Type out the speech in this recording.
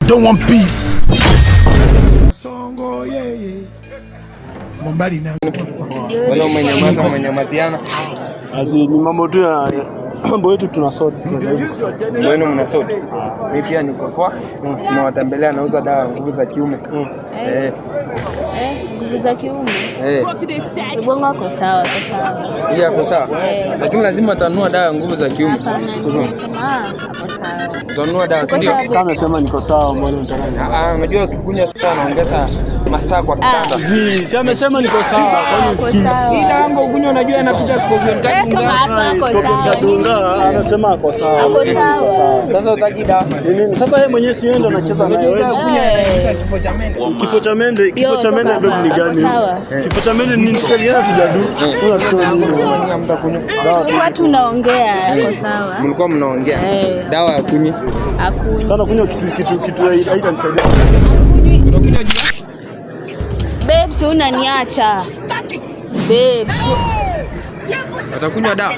don't want peace. Songo yeye. Mbali na. Wala mwenyamaziana. Azi ni mambo tu ya mambo yetu tunasort. Wewe mnasort. Mimi pia niko kwa nawatembelea nauza dawa nguvu za kiume. Nguvu za kiume. Ubongo wako sawa, sawa. Yeye ako sawa. Lakini lazima utanunua dawa nguvu za kiume. Sasa hapo sawa. Utanunua dawa ndio. Kama nasema niko sawa mbona unataka? Unajua ukikunywa sana unaongeza masaa kwa kitanda. Si amesema niko sawa. Kwani usikii? Hii dawa yangu unywa unajua inapiga scorpion tatu dunga. Anasema ako sawa. Ako sawa. Sasa utaki dawa. Nini? Sasa yeye mwenyewe si yeye ndo anacheza naye wewe. Kunywa kifo cha mende. Kifo cha mende ndio ni gani? Kifo cha mende ni mstariana tujadu. Unataka mtakunywa dawa. Watu tunaongea yako sawa. Mlikuwa mnaongea. Dawa ya kunywa. Akunywa. Kana kunywa kitu haitanisaidia. Unakunywa jua? Babes unaniacha. Babes. Atakunywa dawa.